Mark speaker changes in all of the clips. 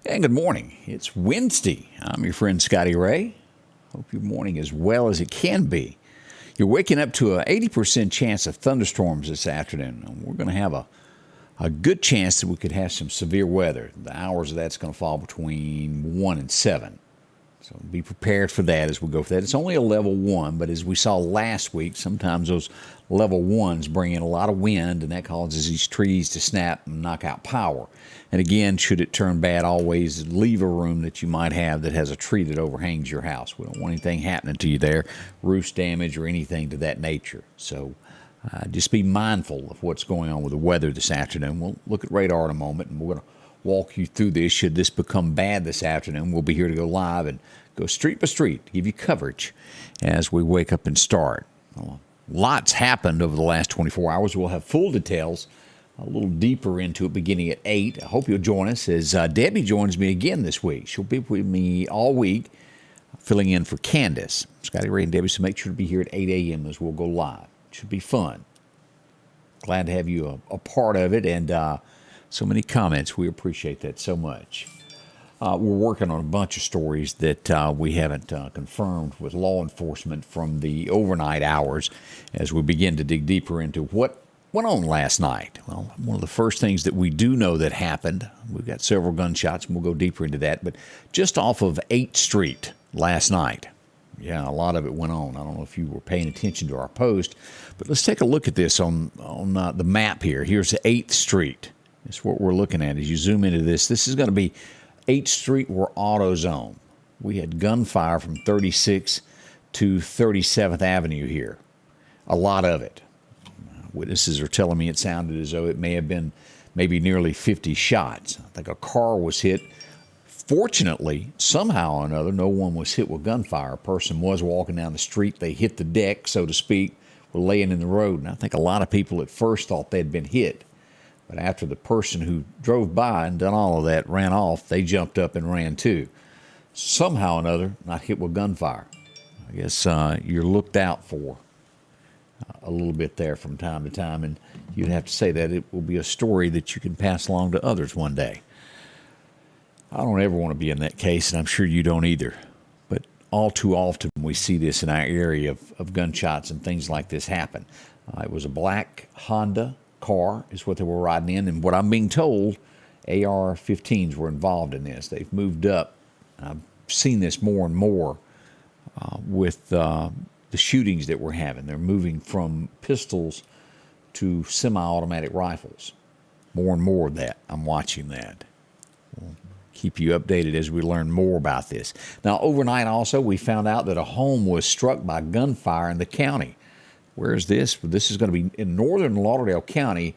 Speaker 1: And good morning. It's Wednesday. I'm your friend Scotty Ray. Hope your morning is well as it can be. You're waking up to an 80% chance of thunderstorms this afternoon. And we're going to have a good chance that we could have some severe weather. The hours of that's going to fall between 1 and 7. So be prepared for that as we go for that. It's only a level 1, but as we saw last week, sometimes those level 1s bring in a lot of wind, and that causes these trees to snap and knock out power. And again, should it turn bad, always leave a room that you might have that has a tree that overhangs your house. We don't want anything happening to you there, roof damage or anything to that nature. So just be mindful of what's going on with the weather this afternoon. We'll look at radar in a moment, and we're going to walk you through this. Should this become bad this afternoon, we'll be here to go live and go street by street to give you coverage as we wake up and start. Well, lots happened over the last 24 hours. We'll have full details a little deeper into it beginning at 8. I hope you'll join us as Debbie joins me again this week. She'll be with me all week, filling in for Candace. Scotty Ray and Debbie, so make sure to be here at 8 a.m. as we'll go live. It should be fun. Glad to have you a part of it, and so many comments. We appreciate that so much. We're working on a bunch of stories that we haven't confirmed with law enforcement from the overnight hours as we begin to dig deeper into what went on last night. Well, one of the first things that we do know that happened, we've got several gunshots, and we'll go deeper into that, but just off of 8th Street last night. Yeah, a lot of it went on. I don't know if you were paying attention to our post, but let's take a look at this on the map here. Here's 8th Street. That's what we're looking at. As you zoom into this, this is going to be 8th Street or AutoZone. We had gunfire from 36th to 37th Avenue here. A lot of it. Witnesses are telling me it sounded as though it may have been maybe nearly 50 shots. I think a car was hit. Fortunately, somehow or another, no one was hit with gunfire. A person was walking down the street. They hit the deck, so to speak, were laying in the road. And I think a lot of people at first thought they'd been hit. But after the person who drove by and done all of that ran off, they jumped up and ran too. Somehow or another, not hit with gunfire. I guess you're looked out for a little bit there from time to time, and you'd have to say that it will be a story that you can pass along to others one day. I don't ever want to be in that case, and I'm sure you don't either. But all too often we see this in our area of gunshots and things like this happen. It was a black Honda car is what they were riding in, and what I'm being told, AR-15s were involved in this. They've moved up. I've seen this more and more with the shootings that we're having. They're moving from pistols to semi-automatic rifles. More and more of that. I'm watching that. We'll keep you updated as we learn more about this. Now, overnight also, we found out that a home was struck by gunfire in the county. Where is this? This is going to be in northern Lauderdale County,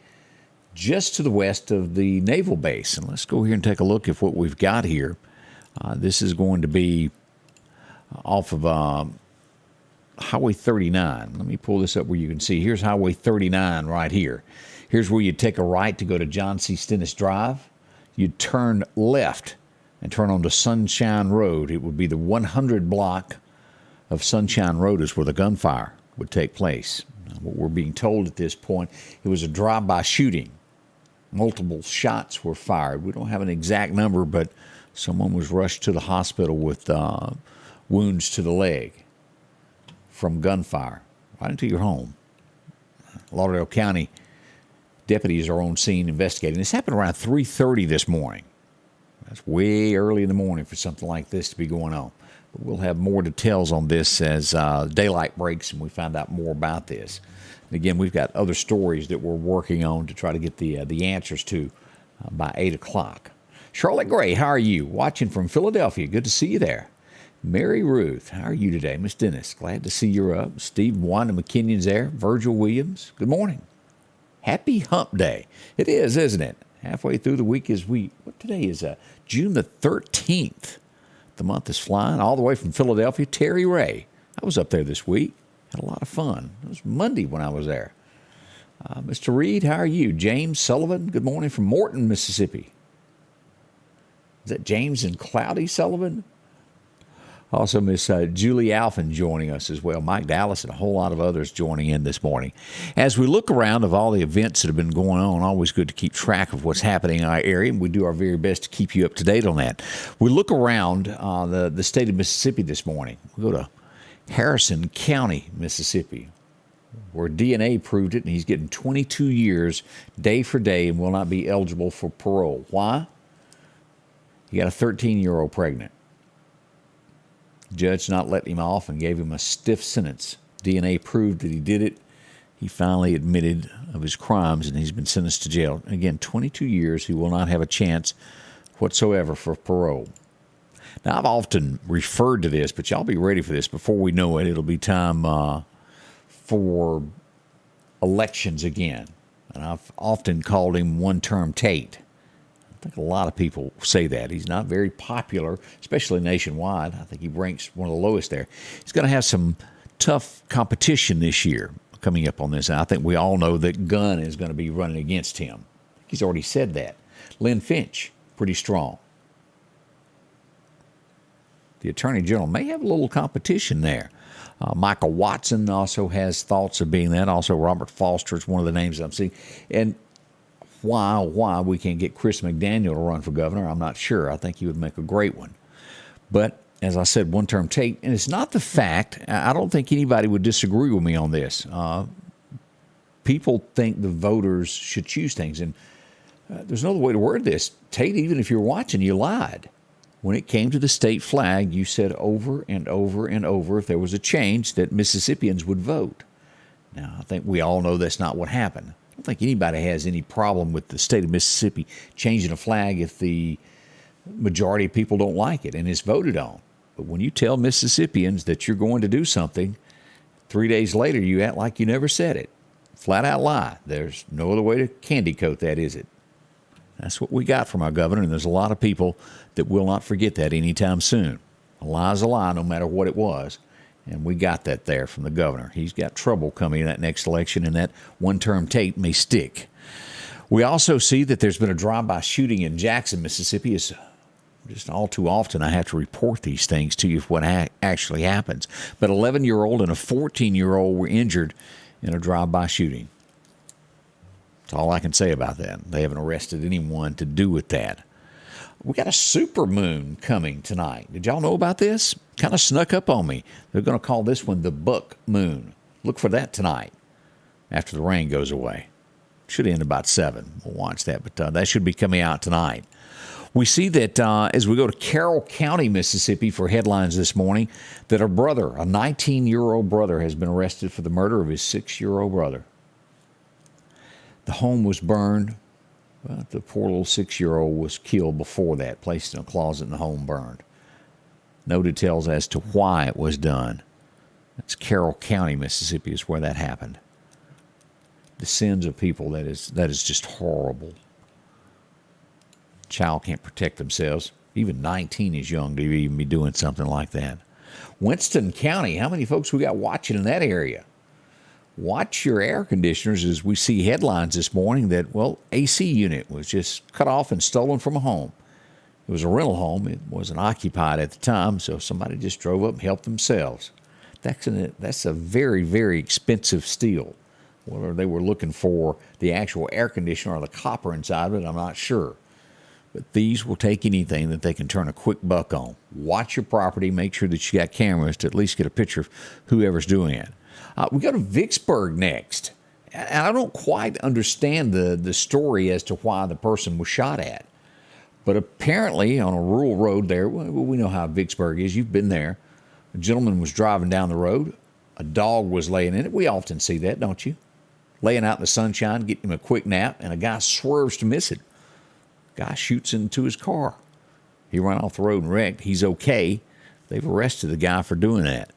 Speaker 1: just to the west of the naval base. And let's go here and take a look at what we've got here. This is going to be off of Highway 39. Let me pull this up where you can see. Here's Highway 39 right here. Here's where you take a right to go to John C. Stennis Drive. You'd turn left and turn onto Sunshine Road. It would be the 100 block of Sunshine Road is where the gunfire would take place. What we're being told at this point, it was a drive-by shooting. Multiple shots were fired. We don't have an exact number, but someone was rushed to the hospital with wounds to the leg from gunfire right into your home. Lauderdale County deputies are on scene investigating. This happened around 3:30 this morning. That's way early in the morning for something like this to be going on. But we'll have more details on this as daylight breaks and we find out more about this. And again, we've got other stories that we're working on to try to get the answers to by 8 o'clock. Charlotte Gray, how are you? Watching from Philadelphia. Good to see you there. Mary Ruth, how are you today? Miss Dennis, glad to see you're up. Steve Wanda McKinnon's there. Virgil Williams, good morning. Happy Hump Day. It is, isn't it? Halfway through the week is what today is June the 13th. The month is flying all the way from Philadelphia. Terry Ray, I was up there this week. Had a lot of fun. It was Monday when I was there. Mr. Reed, how are you? James Sullivan, good morning from Morton, Mississippi. Is that James and Cloudy Sullivan? Also, Miss Julie Alphin joining us as well. Mike Dallas and a whole lot of others joining in this morning. As we look around of all the events that have been going on, always good to keep track of what's happening in our area, and we do our very best to keep you up to date on that. We look around the state of Mississippi this morning. We go to Harrison County, Mississippi, where DNA proved it, and he's getting 22 years day for day and will not be eligible for parole. Why? He got a 13-year-old pregnant. Judge not let him off and gave him a stiff sentence. DNA proved that he did it. He finally admitted of his crimes, and he's been sentenced to jail. Again, 22 years. He will not have a chance whatsoever for parole. Now, I've often referred to this, but y'all be ready for this. Before we know it, it'll be time for elections again. And I've often called him one-term Tate. I think a lot of people say that. He's not very popular, especially nationwide. I think he ranks one of the lowest there. He's going to have some tough competition this year coming up on this. And I think we all know that Gunn is going to be running against him. He's already said that. Lynn Finch, pretty strong. The Attorney General may have a little competition there. Michael Watson also has thoughts of being that. Also, Robert Foster is one of the names I'm seeing. And why we can't get Chris McDaniel to run for governor, I'm not sure. I think he would make a great one. But, as I said, one-term Tate. And it's not the fact, I don't think anybody would disagree with me on this. People think the voters should choose things. And there's no other way to word this. Tate, even if you're watching, you lied. When it came to the state flag, you said over and over and over if there was a change that Mississippians would vote. Now, I think we all know that's not what happened. I don't think anybody has any problem with the state of Mississippi changing a flag if the majority of people don't like it and it's voted on. But when you tell Mississippians that you're going to do something, 3 days later you act like you never said it. Flat out lie. There's no other way to candy coat that, is it? That's what we got from our governor, and there's a lot of people that will not forget that anytime soon. A lie's a lie, no matter what it was. And we got that there from the governor. He's got trouble coming in that next election, and that one-term Tate may stick. We also see that there's been a drive-by shooting in Jackson, Mississippi. It's just all too often I have to report these things to you what actually happens. But an 11-year-old and a 14-year-old were injured in a drive-by shooting. That's all I can say about that. They haven't arrested anyone to do with that. We got a super moon coming tonight. Did y'all know about this? Kind of snuck up on me. They're going to call this one the Buck Moon. Look for that tonight after the rain goes away. Should end about 7. We'll watch that, but that should be coming out tonight. We see that as we go to Carroll County, Mississippi for headlines this morning, that a brother, a 19-year-old brother, has been arrested for the murder of his 6-year-old brother. The home was burned. Well, the poor little 6-year-old was killed before that, placed in a closet and the home burned. No details as to why it was done. That's Carroll County, Mississippi, is where that happened. The sins of people, that is just horrible. Child can't protect themselves. Even 19 is young to even be doing something like that. Winston County, how many folks we got watching in that area? Watch your air conditioners as we see headlines this morning that, well, AC unit was just cut off and stolen from a home. It was a rental home. It wasn't occupied at the time, so somebody just drove up and helped themselves. That's a very, very expensive steal. Whether they were looking for the actual air conditioner or the copper inside of it, I'm not sure. But thieves will take anything that they can turn a quick buck on. Watch your property. Make sure that you got cameras to at least get a picture of whoever's doing it. We go to Vicksburg next. And I don't quite understand the story as to why the person was shot at. But apparently on a rural road there, we know how Vicksburg is. You've been there. A gentleman was driving down the road. A dog was laying in it. We often see that, don't you? Laying out in the sunshine, getting him a quick nap, and a guy swerves to miss it. Guy shoots into his car. He ran off the road and wrecked. He's okay. They've arrested the guy for doing that.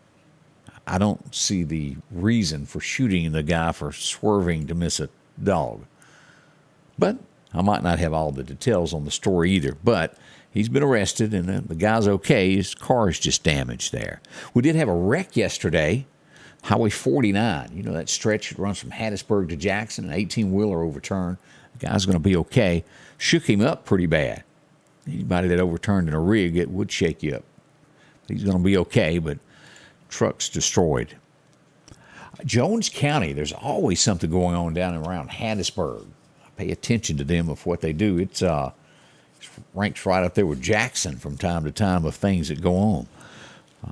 Speaker 1: I don't see the reason for shooting the guy for swerving to miss a dog. But I might not have all the details on the story either. But he's been arrested, and the guy's okay. His car is just damaged there. We did have a wreck yesterday. Highway 49. You know that stretch that runs from Hattiesburg to Jackson, an 18-wheeler overturned. The guy's going to be okay. Shook him up pretty bad. Anybody that overturned in a rig, it would shake you up. He's going to be okay, but truck's destroyed. Jones County, there's always something going on down and around Hattiesburg. I pay attention to them of what they do. It's ranks right up there with Jackson from time to time of things that go on.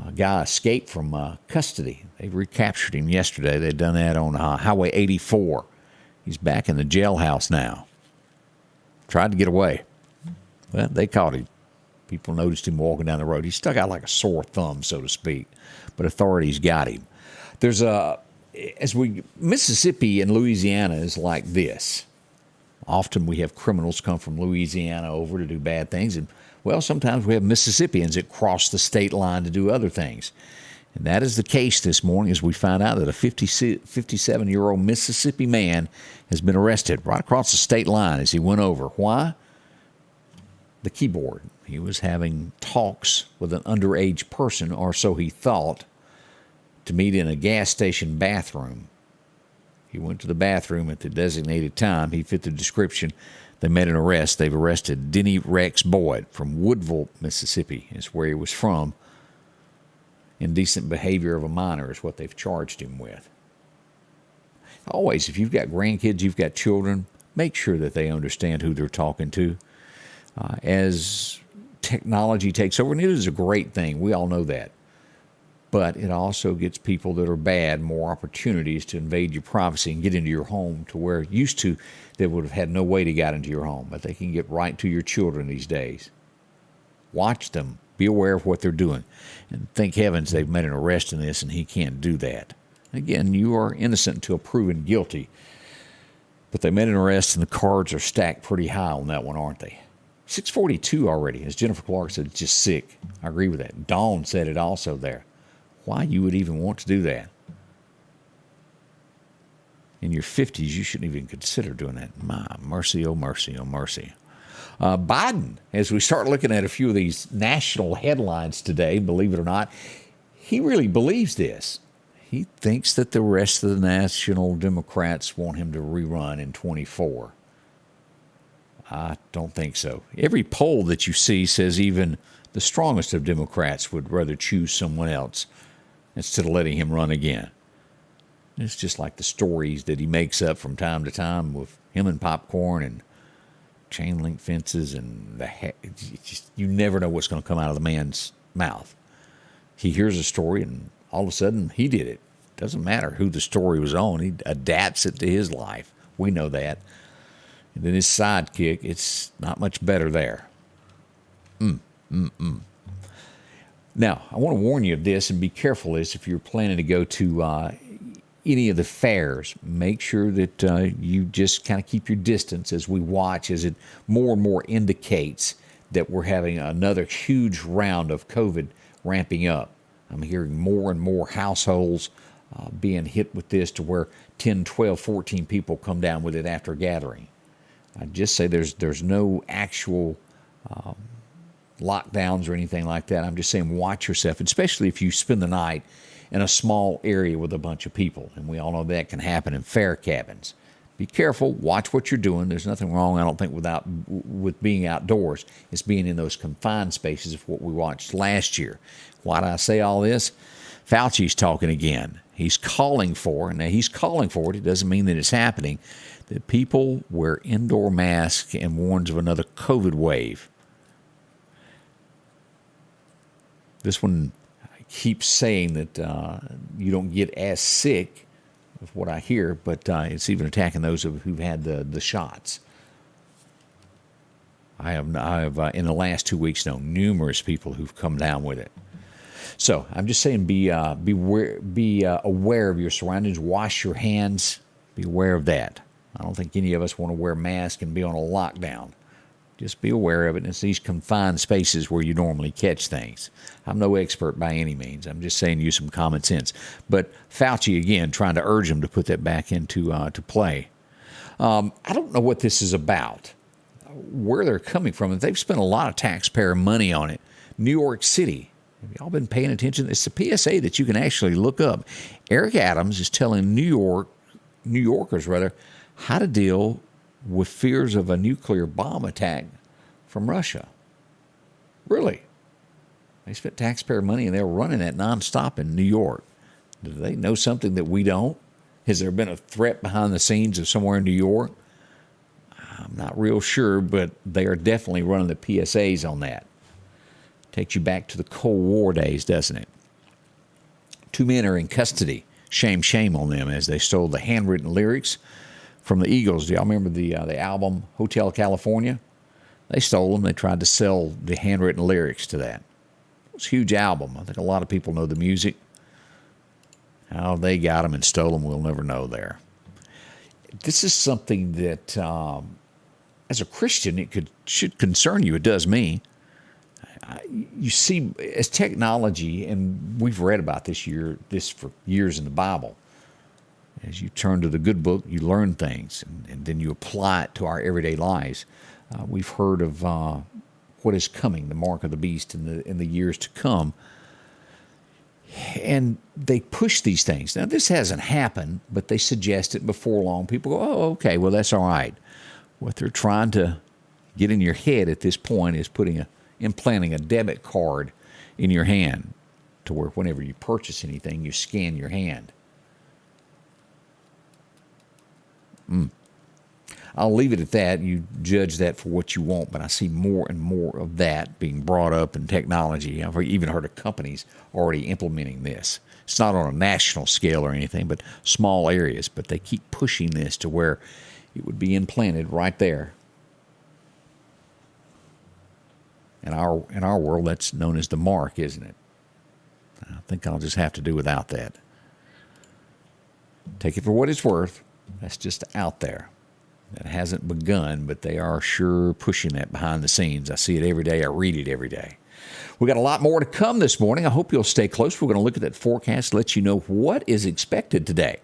Speaker 1: A guy escaped from custody. They recaptured him yesterday. They'd done that on Highway 84. He's back in the jailhouse now. Tried to get away. Well, they caught him. People noticed him walking down the road. He stuck out like a sore thumb, so to speak. But authorities got him. There's Mississippi and Louisiana is like this. Often we have criminals come from Louisiana over to do bad things, and well, sometimes we have Mississippians that cross the state line to do other things. And that is the case this morning as we find out that a 57-year-old Mississippi man has been arrested right across the state line as he went over. Why? The keyboard. He was having talks with an underage person, or so he thought, to meet in a gas station bathroom. He went to the bathroom at the designated time. He fit the description. They made an arrest. They've arrested Denny Rex Boyd from Woodville, Mississippi. Is where he was from. Indecent behavior of a minor is what they've charged him with. Always, if you've got grandkids, you've got children, make sure that they understand who they're talking to. As technology takes over, and it is a great thing. We all know that. But it also gets people that are bad more opportunities to invade your privacy and get into your home, to where used to they would have had no way to get into your home. But they can get right to your children these days. Watch them. Be aware of what they're doing. And thank heavens they've made an arrest in this and he can't do that. Again, you are innocent until proven guilty. But they made an arrest and the cards are stacked pretty high on that one, aren't they? 6:42 already. As Jennifer Clark said, it's just sick. I agree with that. Dawn said it also there. Why you would even want to do that? In your 50s, you shouldn't even consider doing that. My mercy, oh mercy, oh mercy. Biden, as we start looking at a few of these national headlines today, believe it or not, he really believes this. He thinks that the rest of the national Democrats want him to rerun in 24. I don't think so. Every poll that you see says even the strongest of Democrats would rather choose someone else instead of letting him run again. It's just like the stories that he makes up from time to time with him and popcorn and chain link fences and you never know what's going to come out of the man's mouth. He hears a story and all of a sudden he did it. Doesn't matter who the story was on. He adapts it to his life. We know that. And then his sidekick, it's not much better there. Now, I want to warn you of this and be careful as if you're planning to go to any of the fairs. Make sure that you just kind of keep your distance as we watch as it more and more indicates that we're having another huge round of COVID ramping up. I'm hearing more and more households being hit with this to where 10, 12, 14 people come down with it after a gathering. I just say there's no actual lockdowns or anything like that. I'm just saying watch yourself, especially if you spend the night in a small area with a bunch of people. And we all know that can happen in fair cabins. Be careful. Watch what you're doing. There's nothing wrong, I don't think, with being outdoors. It's being in those confined spaces of what we watched last year. Why do I say all this? Fauci's talking again. He's calling for, and now he's calling for it. It doesn't mean that it's happening, that people wear indoor masks and warns of another COVID wave. This one keeps saying that you don't get as sick, of what I hear, but it's even attacking those who've had the shots. I have in the last 2 weeks known numerous people who've come down with it. So I'm just saying, be aware of your surroundings. Wash your hands. Be aware of that. I don't think any of us want to wear a mask and be on a lockdown. Just be aware of it. And it's these confined spaces where you normally catch things. I'm no expert by any means. I'm just saying use some common sense. But Fauci, again, trying to urge him to put that back into to play. I don't know what this is about, where they're coming from. They've spent a lot of taxpayer money on it. New York City. Have y'all been paying attention? It's a PSA that you can actually look up. Eric Adams is telling New Yorkers how to deal with fears of a nuclear bomb attack from Russia. Really? They spent taxpayer money and they're running that nonstop in New York. Do they know something that we don't? Has there been a threat behind the scenes of somewhere in New York? I'm not real sure, but they are definitely running the PSAs on that. Takes you back to the Cold War days, doesn't it? 2 men are in custody. Shame, shame on them as they stole the handwritten lyrics from the Eagles. Do y'all remember the album Hotel California? They stole them. They tried to sell the handwritten lyrics to that. It was a huge album. I think a lot of people know the music. How they got them and stole them, we'll never know there. This is something that, as a Christian, should concern you. It does me. You see, as technology, and we've read about this for years in the Bible, as you turn to the good book, you learn things, and then you apply it to our everyday lives. We've heard of what is coming, the mark of the beast in the years to come. And they push these things. Now, this hasn't happened, but they suggest it before long. People go, oh, okay, well, that's all right. What they're trying to get in your head at this point is implanting a debit card in your hand to where whenever you purchase anything, you scan your hand. I'll leave it at that. You judge that for what you want, but I see more and more of that being brought up in technology. I've even heard of companies already implementing this. It's not on a national scale or anything, but small areas. But they keep pushing this to where it would be implanted right there. In our world, that's known as the mark, isn't it? I think I'll just have to do without that. Take it for what it's worth. That's just out there. That hasn't begun, but they are sure pushing that behind the scenes. I see it every day. I read it every day. We got a lot more to come this morning. I hope you'll stay close. We're going to look at that forecast, let you know what is expected today.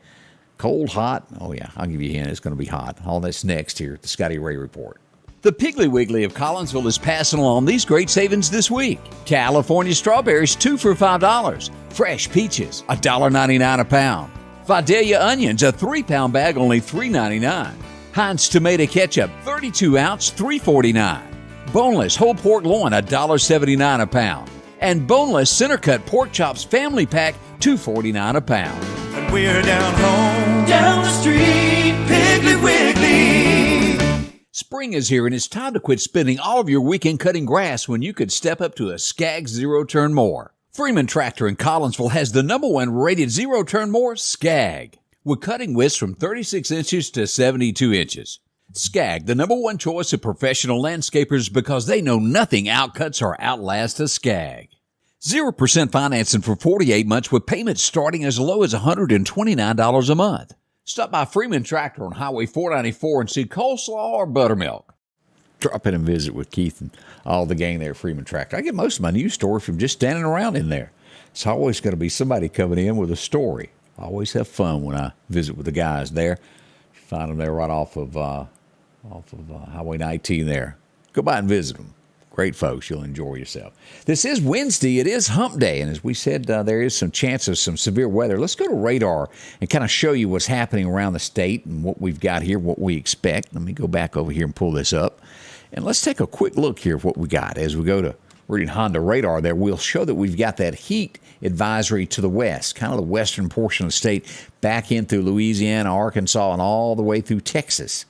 Speaker 1: Cold, hot. Oh, yeah, I'll give you a hint. It's going to be hot. All that's next here at the Scotty Ray Report. The Piggly Wiggly of Collinsville is passing along these great savings this week. California strawberries, 2 for $5. Fresh peaches, $1.99 a pound. Vidalia onions, a 3-pound bag, only $3.99. Heinz tomato ketchup, 32-ounce, $3.49. Boneless whole pork loin, $1.79 a pound. And boneless center-cut pork chops family pack, $2.49 a pound.
Speaker 2: And we're down home, down the street, Piggly Wiggly.
Speaker 1: Spring is here, and it's time to quit spending all of your weekend cutting grass when you could step up to a Skag zero-turn mower. Freeman Tractor in Collinsville has the #1 rated zero-turn mower, Skag, with cutting widths from 36 inches to 72 inches. Skag, the #1 choice of professional landscapers because they know nothing outcuts or outlasts a Skag. 0% financing for 48 months with payments starting as low as $129 a month. Stop by Freeman Tractor on Highway 494 and see coleslaw or buttermilk. Drop in and visit with Keith and all the gang there at Freeman Tractor. I get most of my news stories from just standing around in there. It's always going to be somebody coming in with a story. I always have fun when I visit with the guys there. Find them there right off of Highway 19 there. Go by and visit them. Great folks. You'll enjoy yourself. This is Wednesday. It is hump day. And as we said, there is some chance of some severe weather. Let's go to radar and kind of show you what's happening around the state and what we've got here, what we expect. Let me go back over here and pull this up. And let's take a quick look here of what we got. As we go to reading Honda radar there, we'll show that we've got that heat advisory to the west, kind of the western portion of the state, back in through Louisiana, Arkansas, and all the way through Texas.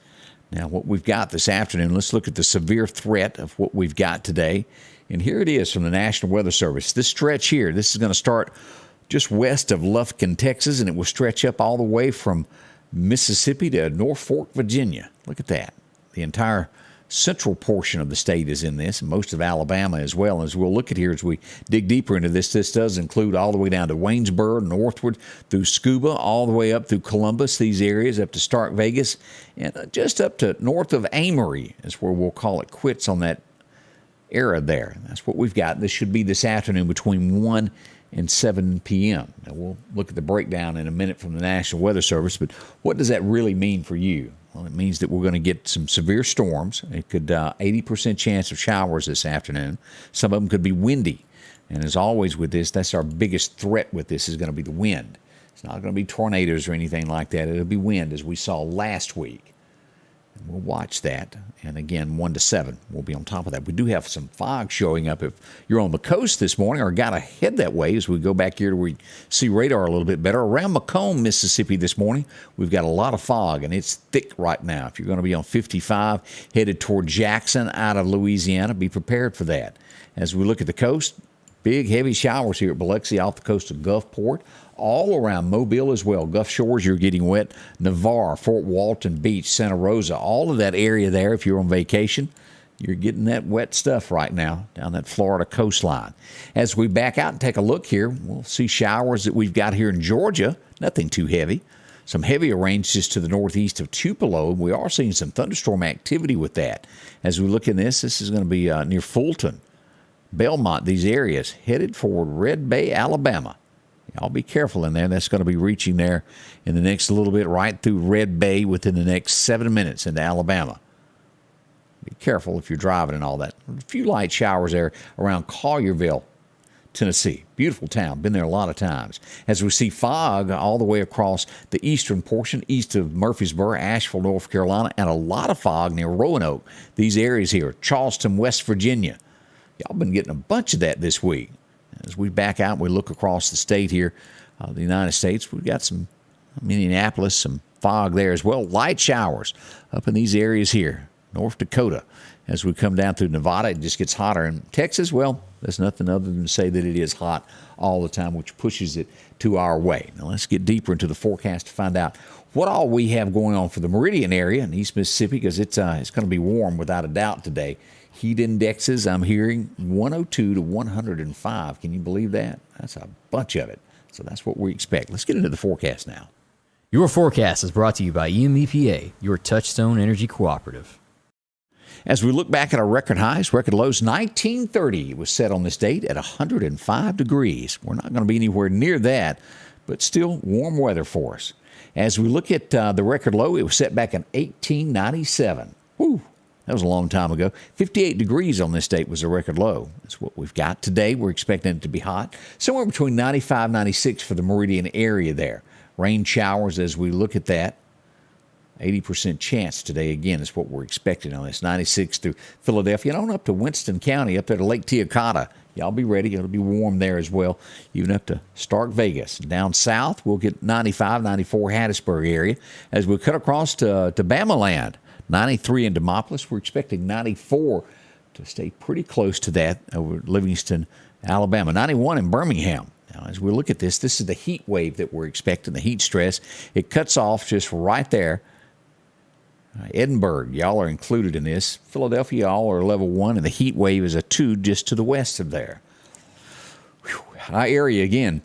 Speaker 1: Now, what we've got this afternoon, let's look at the severe threat of what we've got today. And here it is from the National Weather Service. This stretch here, this is going to start just west of Lufkin, Texas, and it will stretch up all the way from Mississippi to Norfolk, Virginia. Look at that. The entire central portion of the state is in this, and most of Alabama as well. As we'll look at here as we dig deeper into this, this does include all the way down to Waynesboro, northward through Scuba, all the way up through Columbus, these areas, up to Stark, Vegas, and just up to north of Amory is where we'll call it quits on that era there. That's what we've got. This should be this afternoon between 1 and 7 p.m. Now, we'll look at the breakdown in a minute from the National Weather Service, but what does that really mean for you? Well, it means that we're going to get some severe storms. It could 80% chance of showers this afternoon. Some of them could be windy. And as always with this, that's our biggest threat with this is going to be the wind. It's not going to be tornadoes or anything like that. It'll be wind as we saw last week. We'll watch that. And again, 1 to 7, we'll be on top of that. We do have some fog showing up if you're on the coast this morning or got to head that way as we go back here to where we see radar a little bit better. Around Macomb, Mississippi this morning, we've got a lot of fog, and it's thick right now. If you're going to be on 55 headed toward Jackson out of Louisiana, be prepared for that. As we look at the coast, big, heavy showers here at Biloxi off the coast of Gulfport. All around Mobile as well. Gulf Shores, you're getting wet. Navarre, Fort Walton Beach, Santa Rosa, all of that area there, if you're on vacation, you're getting that wet stuff right now down that Florida coastline. As we back out and take a look here, we'll see showers that we've got here in Georgia. Nothing too heavy. Some heavier rains just to the northeast of Tupelo. We are seeing some thunderstorm activity with that. As we look in this is going to be near Fulton, Belmont, these areas, headed for Red Bay, Alabama. Y'all be careful in there. That's going to be reaching there in the next little bit, right through Red Bay within the next 7 minutes into Alabama. Be careful if you're driving and all that. A few light showers there around Collierville, Tennessee. Beautiful town. Been there a lot of times. As we see fog all the way across the eastern portion, east of Murfreesboro, Asheville, North Carolina, and a lot of fog near Roanoke. These areas here, Charleston, West Virginia. Y'all been getting a bunch of that this week. As we back out, we look across the state here, the United States. We've got some Minneapolis, some fog there as well. Light showers up in these areas here. North Dakota. As we come down through Nevada, it just gets hotter. And Texas, well, there's nothing other than to say that it is hot all the time, which pushes it to our way. Now, let's get deeper into the forecast to find out what all we have going on for the Meridian area in East Mississippi, because it's going to be warm without a doubt today. Heat indexes, I'm hearing 102 to 105. Can you believe that? That's a bunch of it. So that's what we expect. Let's get into the forecast now.
Speaker 3: Your forecast is brought to you by EMEPA, your Touchstone Energy Cooperative.
Speaker 1: As we look back at our record highs, record lows, 1930 was set on this date at 105 degrees. We're not going to be anywhere near that, but still warm weather for us. As we look at the record low, it was set back in 1897. Whew. That was a long time ago. 58 degrees on this date was the record low. That's what we've got today. We're expecting it to be hot. Somewhere between 95 96 for the Meridian area there. Rain showers as we look at that. 80% chance today, again, is what we're expecting on this. 96 through Philadelphia and on up to Winston County, up there to Lake Teocata. Y'all be ready. It'll be warm there as well. Even up to Stark Vegas. Down south, we'll get 95, 94 Hattiesburg area. As we cut across to Bama land, 93 in Demopolis. We're expecting 94 to stay pretty close to that over Livingston, Alabama. 91 in Birmingham. Now, as we look at this is the heat wave that we're expecting, the heat stress. It cuts off just right there. Edinburgh, y'all are included in this. Philadelphia, y'all are level 1, and the heat wave is a 2 just to the west of there. Whew. High area again.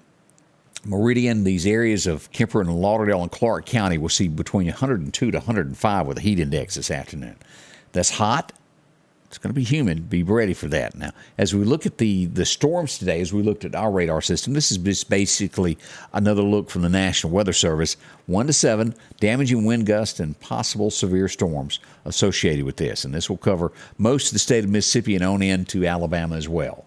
Speaker 1: Meridian, these areas of Kemper and Lauderdale and Clark County will see between 102 to 105 with a heat index this afternoon. That's hot. It's going to be humid. Be ready for that. Now, as we look at the storms today, as we looked at our radar system, this is just basically another look from the National Weather Service. 1 to 7, damaging wind gusts and possible severe storms associated with this. And this will cover most of the state of Mississippi and on into Alabama as well.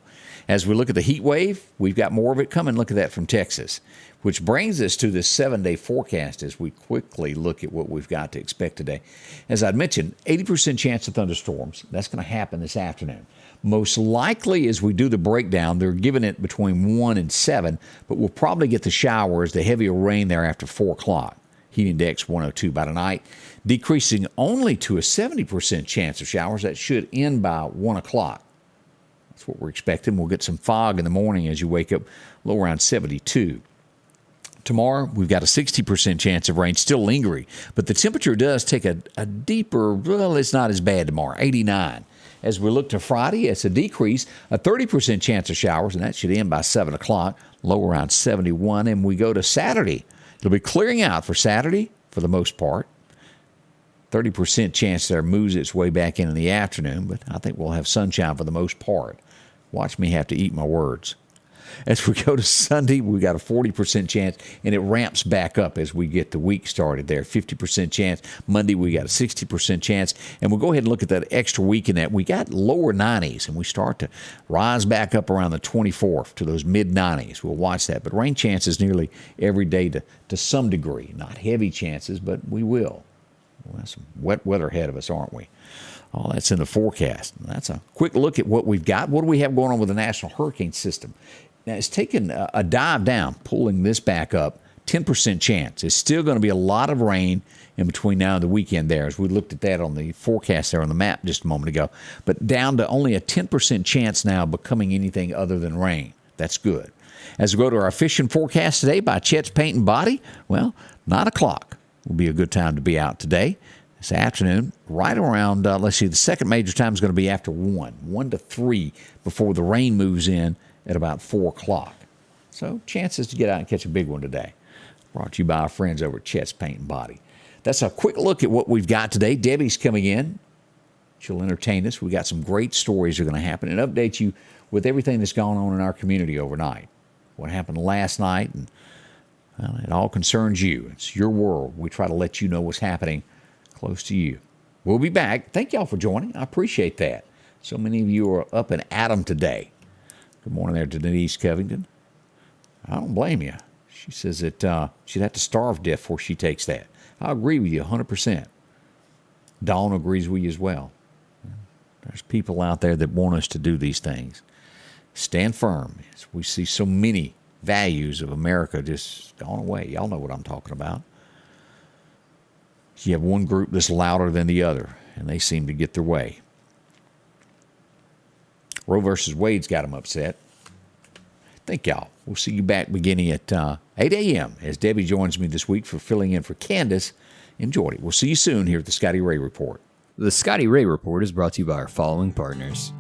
Speaker 1: As we look at the heat wave, we've got more of it coming. Look at that from Texas, which brings us to this 7-day forecast as we quickly look at what we've got to expect today. As I'd mentioned, 80% chance of thunderstorms. That's going to happen this afternoon. Most likely, as we do the breakdown, they're giving it between 1 and 7, but we'll probably get the showers, the heavier rain there after 4 o'clock. Heat index 102 by tonight, decreasing only to a 70% chance of showers. That should end by 1 o'clock. That's what we're expecting. We'll get some fog in the morning as you wake up, low around 72. Tomorrow, we've got a 60% chance of rain, still lingering. But the temperature does take a deeper, well, it's not as bad tomorrow, 89. As we look to Friday, it's a decrease, a 30% chance of showers, and that should end by 7 o'clock, low around 71. And we go to Saturday. It'll be clearing out for Saturday for the most part. 30% chance there moves its way back in the afternoon, but I think we'll have sunshine for the most part. Watch me have to eat my words. As we go to Sunday, we've got a 40% chance, and it ramps back up as we get the week started there. 50% chance. Monday, we got a 60% chance. And we'll go ahead and look at that extra week in that. We got lower 90s, and we start to rise back up around the 24th to those mid-90s. We'll watch that. But rain chances nearly every day to some degree. Not heavy chances, but we will. We'll have some wet weather ahead of us, aren't we? All that's in the forecast. That's a quick look at what we've got. What do we have going on with the National Hurricane System? Now, it's taken a dive down, pulling this back up. 10% chance. It's still going to be a lot of rain in between now and the weekend there, as we looked at that on the forecast there on the map just a moment ago. But down to only a 10% chance now of becoming anything other than rain. That's good. As we go to our fishing forecast today by Chet's Paint and Body, well, 9 o'clock will be a good time to be out today. This afternoon, right around, the second major time is going to be after 1 to 3 before the rain moves in at about 4 o'clock. So chances to get out and catch a big one today. Brought to you by our friends over at Chet's Paint and Body. That's a quick look at what we've got today. Debbie's coming in. She'll entertain us. We got some great stories that are going to happen and update you with everything that's gone on in our community overnight. What happened last night, and well, it all concerns you. It's your world. We try to let you know what's happening close to you. We'll be back. Thank y'all for joining. I appreciate that. So many of you are up and at 'em today. Good morning there to Denise Covington. I don't blame you. She says that she'd have to starve to death before she takes that. I agree with you 100%. Dawn agrees with you as well. There's people out there that want us to do these things. Stand firm. We see so many values of America just gone away. Y'all know what I'm talking about. You have one group that's louder than the other, and they seem to get their way. Roe versus Wade's got them upset. Thank y'all. We'll see you back beginning at 8 a.m. as Debbie joins me this week for filling in for Candace and Jordy. We'll see you soon here at the Scotty Ray Report.
Speaker 3: The Scotty Ray Report is brought to you by our following partners: